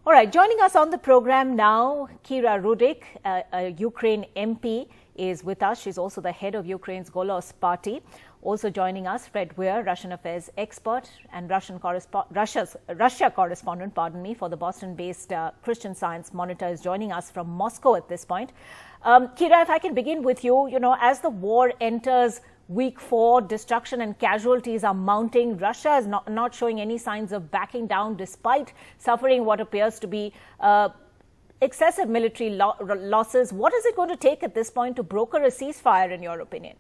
All right, joining us on the program now, Rudik, a Ukraine MP, is with us. She's also the head of Ukraine's Golos party. Also joining us, Weir, Russian affairs expert and Russia correspondent, for the Boston-based Christian Science Monitor, is joining us from Moscow at this point. Kira, if I can begin with you, as the war enters week 4, destruction and casualties are mounting. Russia is not showing any signs of backing down despite suffering what appears to be excessive military losses. What is it going to take at this point to broker a ceasefire, in your opinion?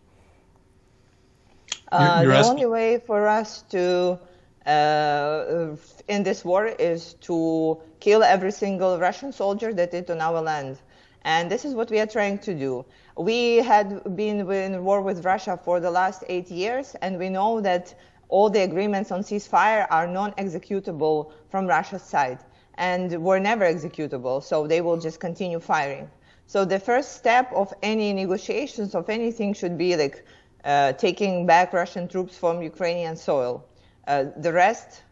The only way for us to end this war is to kill every single Russian soldier that is on our land. And this is what we are trying to do. We had been in war with Russia for the last 8 years, and we know that all the agreements on ceasefire are non-executable from Russia's side, and were never executable, so they will just continue firing. So the first step of any negotiations of anything should be like taking back Russian troops from Ukrainian soil. The rest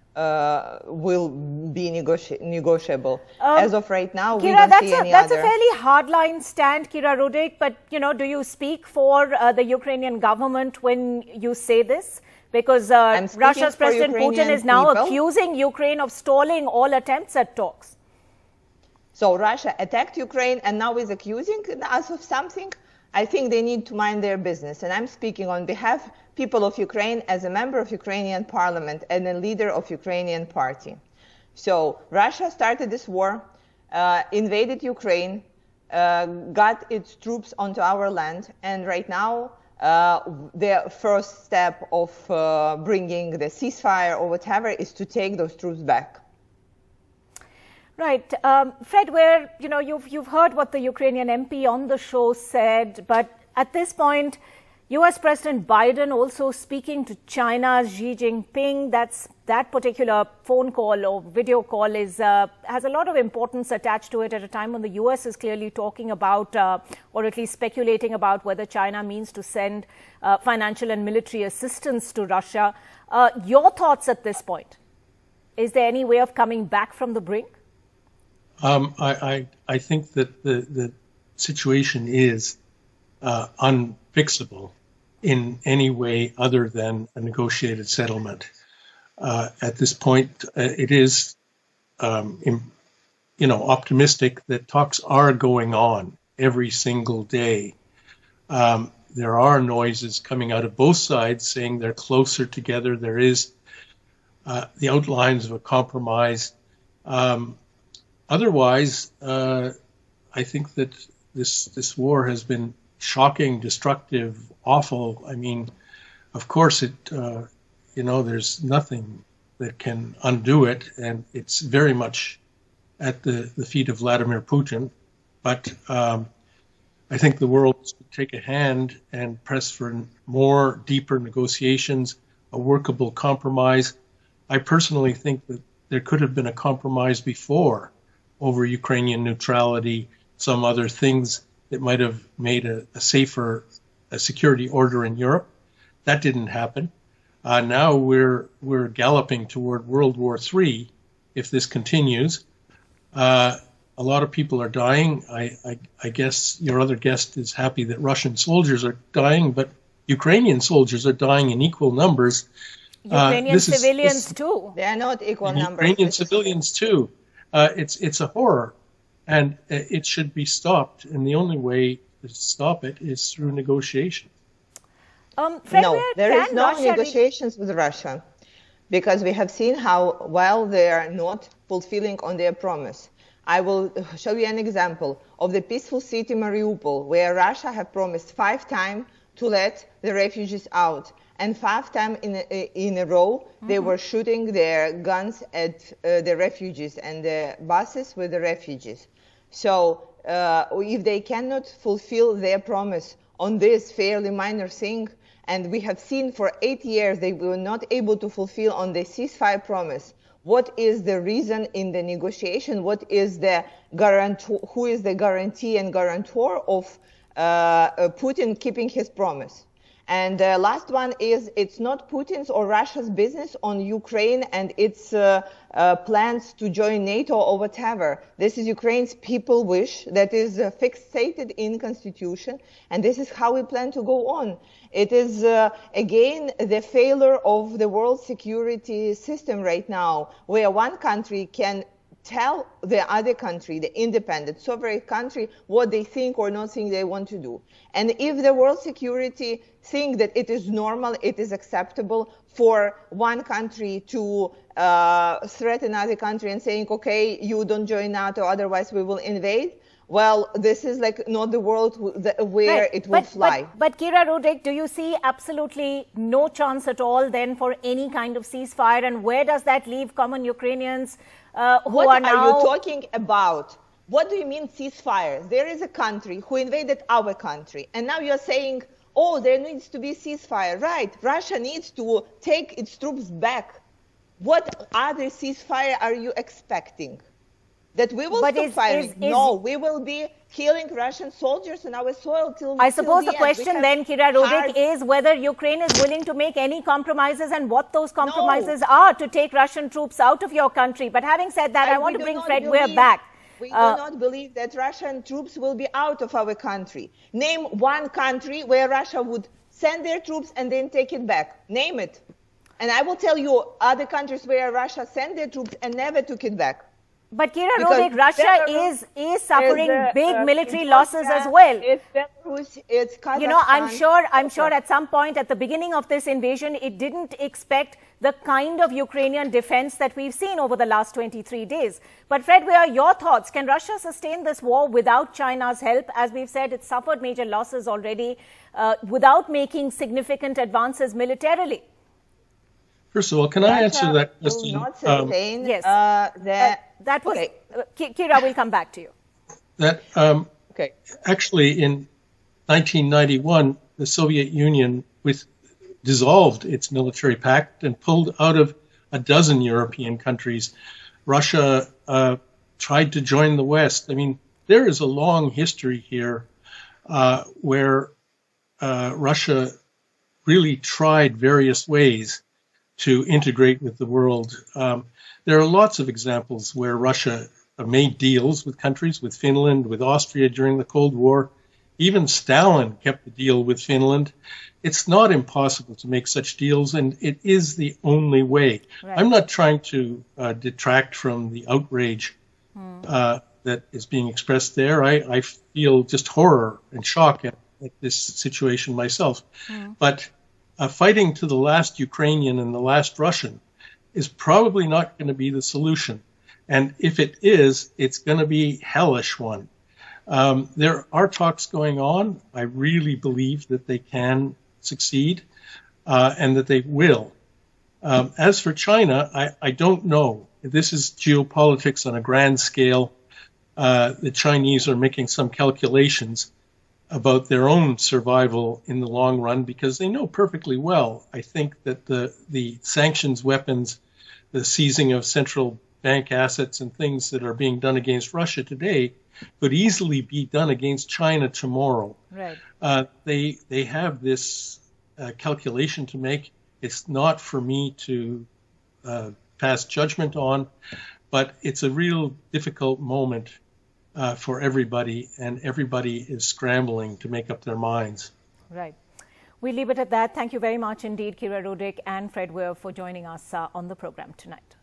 will be negotiable. As of right now, we don't see any that's other. That's a fairly hardline stand, Rudik, but do you speak for the Ukrainian government when you say this? Because Russia's President Putin is now accusing Ukraine of stalling all attempts at talks. So Russia attacked Ukraine and now is accusing us of something? I think they need to mind their business. And I'm speaking on behalf of people of Ukraine as a member of Ukrainian parliament and a leader of Ukrainian party. So Russia started this war, invaded Ukraine, got its troops onto our land, and right now their first step of bringing the ceasefire or whatever is to take those troops back. Right. Weir, you've heard what the Ukrainian MP on the show said, but at this point, U.S. President Biden also speaking to China's Xi Jinping. That particular phone call or video call has a lot of importance attached to it at a time when the U.S. is clearly talking about, or at least speculating about, whether China means to send financial and military assistance to Russia. Your thoughts at this point? Is there any way of coming back from the brink? I think that the situation is unfixable in any way other than a negotiated settlement. At this point, it is, optimistic that talks are going on every single day. There are noises coming out of both sides saying they're closer together. There is the outlines of a compromise. Otherwise, I think that this war has been shocking, destructive, awful. I mean, of course, there's nothing that can undo it, and it's very much at the feet of Vladimir Putin. But I think the world should take a hand and press for more, deeper negotiations, a workable compromise. I personally think that there could have been a compromise before over Ukrainian neutrality, some other things that might have made a safer security order in Europe. That didn't happen. Now we're galloping toward World War III if this continues. A lot of people are dying. I guess your other guest is happy that Russian soldiers are dying, but Ukrainian soldiers are dying in equal numbers. Ukrainian civilians too. They are not equal numbers. Ukrainian civilians too. It's a horror, and it should be stopped. And the only way to stop it is through negotiation. No, there is no negotiations with Russia, because we have seen how well they are not fulfilling on their promise. I will show you an example of the peaceful city Mariupol, where Russia have promised 5 times to let the refugees out. And 5 times in a row, they were shooting their guns at the refugees and the buses with the refugees. So if they cannot fulfill their promise on this fairly minor thing, and we have seen for 8 years they were not able to fulfill on the ceasefire promise, what is the reason in the negotiation? What is the guarantor? Who is the guarantee and guarantor of Putin keeping his promise? And last one is, it's not Putin's or Russia's business on Ukraine and its plans to join NATO or whatever. This is Ukraine's people wish that is fixated in constitution, and this is how we plan to go on. It is, again, the failure of the world security system right now, where one country can tell the other country, the independent, sovereign country, what they think or not think they want to do. And if the world security think that it is normal, it is acceptable for one country to threaten another country and saying, okay, you don't join NATO, otherwise we will invade, well, this is like not the world where right. it will fly. But Kira Rudik, do you see absolutely no chance at all then for any kind of ceasefire? And where does that leave common Ukrainians What are you talking about? What do you mean ceasefire? There is a country who invaded our country, and now you're saying, oh, there needs to be ceasefire. Right, Russia needs to take its troops back. What other ceasefire are you expecting? That we will stop firing? No, we will be killing Russian soldiers on our soil till I suppose the question then, Kira Rudik, is whether Ukraine is willing to make any compromises and what those compromises are to take Russian troops out of your country. But having said that, I want to bring Fred Weir back. We do not believe that Russian troops will be out of our country. Name one country where Russia would send their troops and then take it back. Name it. And I will tell you other countries where Russia sent their troops and never took it back. But Kira Rudik, Russia is suffering big military losses as well. It's Belarus, it's Kazakhstan. You know, I'm sure at some point at the beginning of this invasion, it didn't expect the kind of Ukrainian defense that we've seen over the last 23 days. But Fred Weir, your thoughts? Can Russia sustain this war without China's help? As we've said, it suffered major losses already without making significant advances militarily. First of all, can I answer that question? Not sustain, yes. That was okay. Kira, we'll come back to you. That okay. Actually, in 1991, the Soviet Union dissolved its military pact and pulled out of a dozen European countries. Russia tried to join the West. I mean, there is a long history here where Russia really tried various ways to integrate with the world. There are lots of examples where Russia made deals with countries, with Finland, with Austria during the Cold War. Even Stalin kept the deal with Finland. It's not impossible to make such deals, and it is the only way. Right. I'm not trying to detract from the outrage that is being expressed there. I feel just horror and shock at this situation myself. But fighting to the last Ukrainian and the last Russian is probably not going to be the solution. And if it is, it's going to be a hellish one. There are talks going on. I really believe that they can succeed and that they will. As for China, I don't know. This is geopolitics on a grand scale. The Chinese are making some calculations about their own survival in the long run because they know perfectly well, I think, that the sanctions weapons, the seizing of central bank assets and things that are being done against Russia today could easily be done against China tomorrow. Right. They have this calculation to make. It's not for me to pass judgment on, but it's a real difficult moment for everybody, and everybody is scrambling to make up their minds. Right. We'll leave it at that. Thank you very much indeed, Kira Rudik and Fred Weir, for joining us on the program tonight.